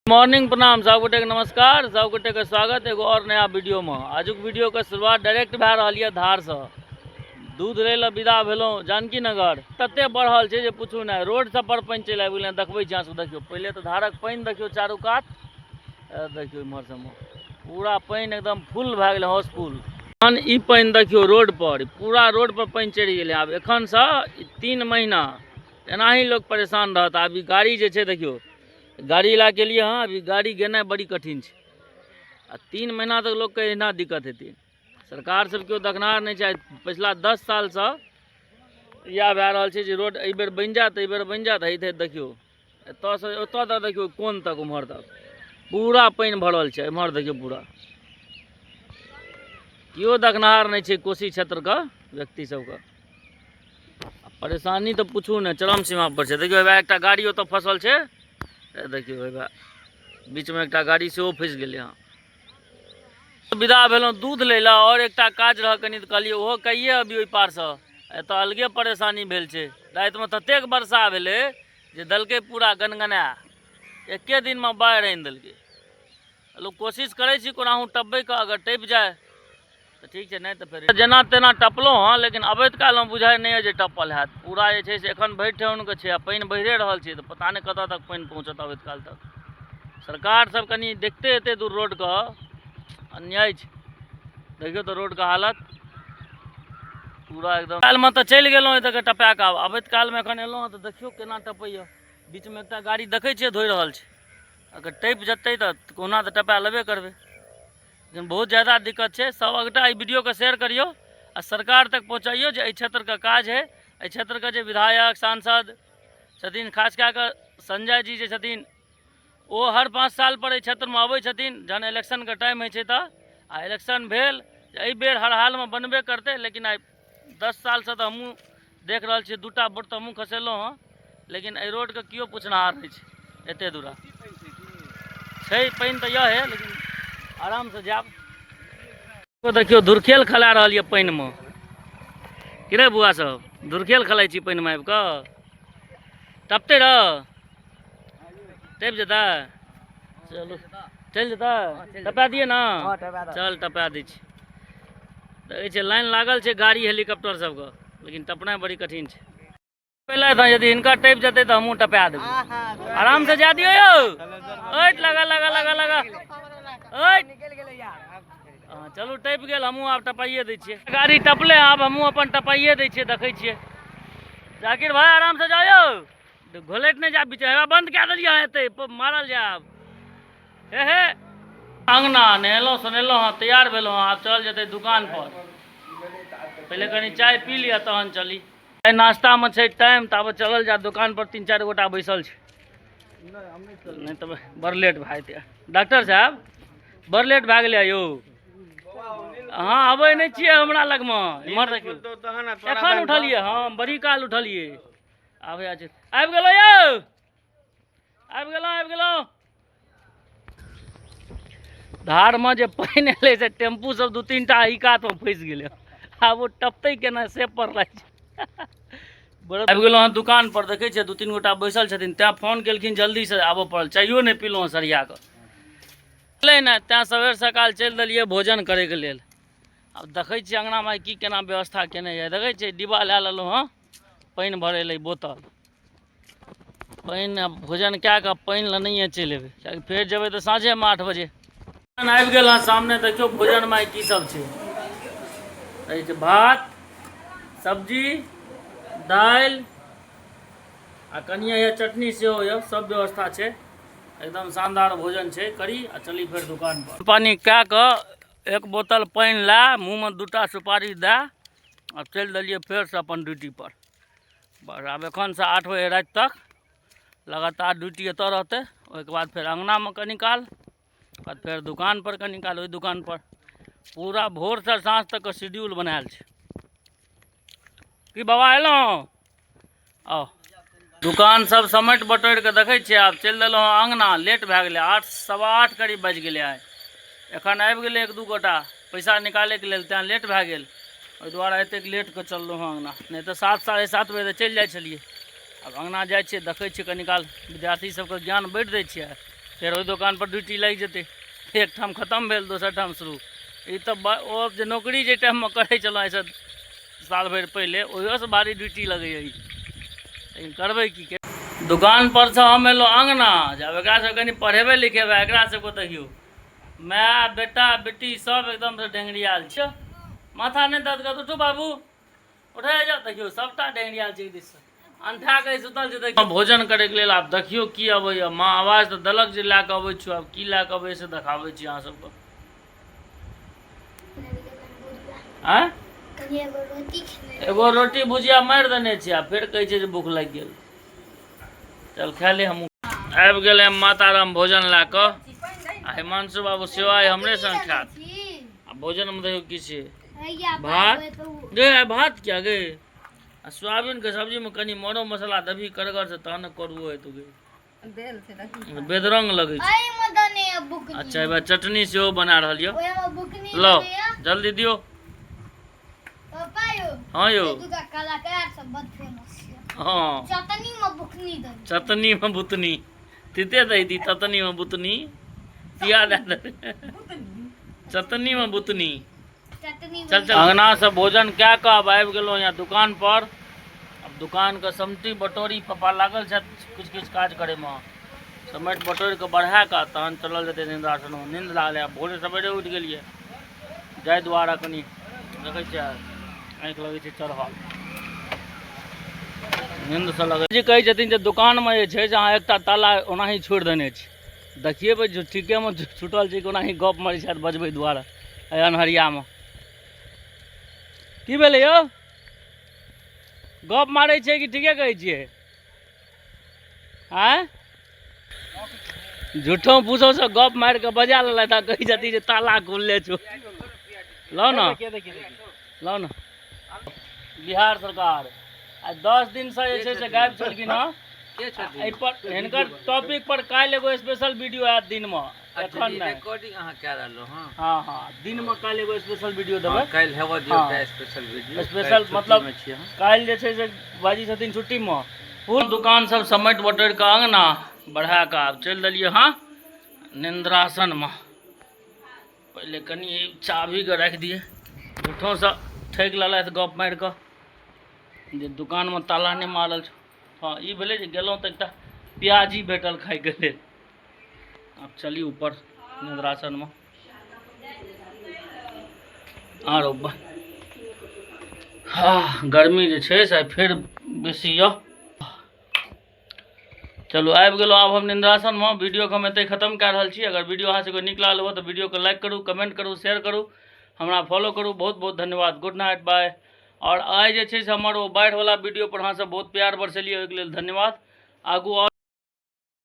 Morning प्रणाम सब गोटे के नमस्कार, सब गोटे के स्वागत एगो और नया वीडियो में। आजुक वीडियो के शुरुआत डायरेक्ट भै रही है धार से। दूध ले ला विदा भेलों जानकी नगर। तते बढ़ल है जे पूछू ना, रोड सब पर पानी चल आबि गेलै। देखबै जहाँ से देखियो, पहले तो धारक पानी देखियो चारू कात, देखियो इम्हर सब पूरा पानी एकदम फुल भै गेलै, हाउसफुल। ई पानी देखियो रोड पर, पूरा रोड पर पानी चढ़ि गेलै। आब एखन से 3 महीना एनाही लोग परेशान रहत। आब ई गाड़ी जे छै देखियो, गाड़ी ला के लिए हाँ, अभी गाड़ी गेना बड़ी कठिन है। 3 महीना तक लोग के एना दिक्कत हेतै। सरकार सब क्यों देखनार नहीं चाहे। पिछला 10 साल से यह भै रहल छै जे रोड एहि बेर बनि जात, एहि बेर बनि जात। है देखियो एतऽ से ओतऽ तक देखियो, कोन तक उम्हर तक पूरा पानी भरल छै। इम्हर देखियो पूरा क्यों देखनार नहीं छै। कोसी क्षेत्र का व्यक्ति सबके परेशानी तो पूछू ने, चरम सीमा पर छै। देखियो एकटा गाड़ी ओतऽ फसल छै, देखियो बीच में एक गाड़ी से फंस गए। हाँ विदा भेलों दूध ले ला, और एक काज रह कनी तो कहलिए ओहो कहिए। अभी ओहि पार से एत अलगे परेशानी भेल छै। रात में ततेक वर्षा भेलै जे दलकै पूरा गनगना, एके दिन में बाढ़ि आनि देलकै। लोग कोशिश करे छी कोनाहू टपबै के, अगर टप जाए तो ठीक है, नहीं तो फिर जेना तेना टपलों। हाँ लेकिन अबैत काल में बुझाइ नहीं है जे टपल हैत। पूरा जे छै से एखन भरि ठेहुन के छै, पानि बहिरे रहल छै, तो पता नहीं कतऽ तक पानि पहुँचत अबैत काल तक। सरकार सब कनी देखते हेतै दूर रोड का अन्याय छै। देखियो तो रोड का हालत पूरा एकदम। काल में तो चल गेलों एतऽ के टपा के, अबैत काल में एखन एलों तो देखियो केना टपैया। बीच में एक गाड़ी देखै छियै धोइ रहल छै, अगर टपि जेतै तो कोना तो टपा लेबे करबै। लेकिन बहुत ज़्यादा दिक्कत है। सब अगटा वीडियो को शेयर करियो और सरकार तक पहुँचाइयो जे क्षेत्र का काज है। क्षेत्र का जो विधायक सांसद छथिन, खास कऽ संजय जी जे छथिन, वो हर 5 साल पर क्षेत्र में अबै छथिन जहन इलेक्शन के टाइम है छै। तऽ आ इलेक्शन भेल एहि बेर हर हाल में बनबे करते। लेकिन आई 10 साल से तो हमहूँ देख रहल छी, 2टा वोट तो हमहूँ खसेलहुँ हँ, लेकिन एहि रोड के किओ पुछनहार नहीं छै। एते दूरा छै पानि तो यह है, लेकिन आराम से जाब। तो देखियो धुरखेल खेला रहल ये पानि में कि रे बुआ सब, धुरखेल खेलाइ छी पानि में आबि कऽ। टपते रह, टपि जेता, चलू चल जेता, टपा दिए ना, चल टपा दै छी। देखै छै लाइन लागल छै गाड़ी हेलीकॉप्टर सबके, लेकिन टपनाइ बड़ी कठिन छै। पहले था यदि इनका टपि जेतै तऽ हमहूँ टपा देबै। आराम से जा दियो यौ। ओट लगा लगा लगा लगा, हाँ चलू टपि गेल, हमहूँ आब टपाइए दै छियै। गाड़ी टपले, आब हमहूँ अपन टपाइए दै छियै। देखै छियै जाकिर भाई आराम से जाओ यौ, घोलैट नहीं जा बीचे। हेवा बंद कए देलियै एते मारल जायब। हे अंगना नहेलहुँ सुनेलहुँ हाँ, तैयार भेलहुँ। आब चल जेतै दुकान पर, पहले कनी चाय पी लिया तहन चली। नाश्ता में छै टाइम, तब चलल जा दुकान पर। 3-4 गोटा बैसल छै, नहीं तो बड़ लेट भए जेतै। डॉक्टर साहब बड़ लेट भए गेलै यौ। हाँ अबै नहीं छियै हमरा लग में। इम्हर देखियो एखन उठलिए, हाँ बड़ी काल उठलिए। आबि गेलो यौ, आबि गेलो। धार में जे पानी एलै से टेम्पू सब 2-3टा ई कात में फंस गेलै। आब वो टपतै केना से पड़लै छै। आबि गेलहुँ हँ दुकान पर। देखै छियै 2-3 गोटा बैसल छथिन, तैँ फोन केलखिन जल्दी से आबऽ पड़ल। चाइयो नहीं पीलहुँ सरिया कऽ ले ने, तैँ सबेर सकाल चलि देलियै भोजन करैके लेल। अब देखै छियै अंगना में की केना व्यवस्था केने यऽ। देखै छियै डिब्बा लए लेलहुँ हँ पानि भरै लए, बोतल पानि। भोजन कए कऽ पानि लए नहिए चलि अयबै, किएकि फेर जेबै तऽ साँझेमे 8 बजे। आबि गेल हँ सामने, देखियो भोजन में की सब छै। कहै छै भात, सब्जी, दालि आ कनिया ये चटनी सेहो यऽ, सब व्यवस्था छै। एकदम शानदार भोजन छै। करी आ चली फिर दुकान पर। पानी कए कऽ 1 बोतल पानि ला, मुँह में 2टा सुपारी दए आ चलि देलिए फेर से अपन ड्यूटी पर। बस आब एखन से 8 बजे राति तक लगातार ड्यूटी एतऽ रहतै। ओहिके बाद फिर अंगना में कनी काल, बाद फिर दुकान पर कनी काल। ओहि दुकान पर पूरा भोर से साँझ तक शेड्यूल बनायल छै। कि बाबा एलहुँ, आओ दुकान सब समेट बटोरि के देखै छियै। आब चलि देलहुँ हँ अंगना, लेट भए गेलै। 8 सवा 8 करीब बाजि गेलै। आइ एखन आबि गेलै 1-2 गोटा पैसा निकालैके लेल, तेँ लेट भए गेल। ओहि दुआरे एतेक लेट के चललहुँ हँ अंगना, नहीं तो 7-7:30 बजे चलि जाइ छलियै। अब अंगना जाइ छियै, देखै छियै कनी काल विद्यार्थी सबके ज्ञान बाँटि दै छियै, फिर ओहि दुकान पर ड्यूटी लग जेतै, एक ठाम खत्म भेल दोसर ठाम शुरू। ई तऽ ओ जे नौकरी जे टाइममे करै छलहुँ एहिसँ साल भरि पहिले, ओहियोसँ भारी ड्यूटी लगैए ई, लेकिन करबै की। दुकान पर से हम एलहुँ अङ्गना, जब एकरा सब कनि पढ़ेबै लिखेबै, एकरा सबके देखियौ माय बेटा बेटी सब एकदम से डेंगरियाल छै। माथा नहीं दर्द कर, उठू बाबू उठा जाओ, देखियो सबटा डेंगरियाल छै दिस से, अंठा के सुतल छै। देखियो भोजन करे के लेल आब देखियो की अबैया, माँ आवाज तऽ देलक जे लए कऽ अबै छी, आब की लए कऽ अबै से देखाबै छी अहाँ सबके। आँ एगो रोटी भुजिया मारि देने छी, आ फिर कहै छै जे भूख लागि गेल। चल खा ले। हमहूँ आबि गेलै माताराम भोजन लए कऽ, आ हिमांशु बाबू सेवाइ हमरे संग खायत। आ भोजनमे देखियौ की छै, भात गे, भात क्या गे, आ सोयाबीन के सब्जी में कनी मरो मसाला देबही करगर से, तहन करू हेतौ गे, बेदरंग लगै छै। अच्छा एबा चटनी सेहो बना रहल यऽ, लो जल्दी दियो। हाँ यौ, हाँ चटनी में बुतनी तीते दी, चटनी में बुतनी तिया दे, चटनी में बुतनी। चल चल अंगना से भोजन क्या कऽ आब आबि गेलहुँ यहाँ दुकान पर। अब दुकान के समटी बटोरी पप्पा लागल छै किछु किछु काज करे में, समेट बटोरी के बढ़ा कऽ तहन चलल जेतै निंद्रासन में। नींद लागलै, भोरे सवेरे उठि गेलियै जाय दुआरे, कनि देखै छियै आँखि लगै छै चढ़ल, नींद से लगै जी। कहै छथिन जे दुकान में जे छै से अहाँ एकटा ताला ओनाही छोड़ि देने छी, देखिए भाई ठीके में छूटल छै कि ओनाही गप मारै छै बजबै दुआरे अन्हरिया में। की भेलै यौ, गप मारै छै कि ठीके कहै छियै? आँय झूठों पूछो से गप मारि के बजा लेलथि, आ कहै छथिन जे ताला खुलले छौ। लो ना लो ना, बिहार सरकार आज 10 दिन से जे छै से गायब छलखिन हँ। एहि पर हिनकर टॉपिक पर काल्हि एगो स्पेशल वीडियो आयत दिन में, एखन नहीं रिकॉर्डिंग अहाँ कऽ रहलहुँ। हाँ हाँ दिन में काल्हि एगो स्पेशल वीडियो देबै, काल्हि हेबऽ दियौ स्पेशल वीडियो। स्पेशल मतलब काल्हि जे छै से बाजी छथिन छुट्टी में, फूल दुकान सब समेट बटोरि कऽ अंगना बढ़ा कऽ आब चलि देलियै हाँ निंद्रासन में। पहले कनि चाभी के राखि दिए, झूठों से ठकि लेलथि गप मारि कऽ जे दुकान में ताला नहीं मारल छौ। हाँ ई भेलै जे गेलहुँ तऽ एकटा प्याजी भेटल खायके लेल। अब चली ऊपर निंद्रासन में, आरो हाँ गर्मी जे छै से फेर बेसी यऽ। चलू आबि गेलहुँ आब हम निंद्रासन में। वीडियो को हम एतै खत्म कऽ रहल छी। अगर वीडियो अहाँ सबके नीक लागल हो तऽ वीडियो को लाइक करू, कमेंट करू, शेयर करू, हमरा फॉलो करू। बहुत बहुत धन्यवाद, गुड नाइट, बाय। और आइ जे छै से हमर ओ बाढ़ि वाला वीडियो पर अहाँ सब बहुत प्यार बरसेलियै, ओहिके लेल धन्यवाद। आगू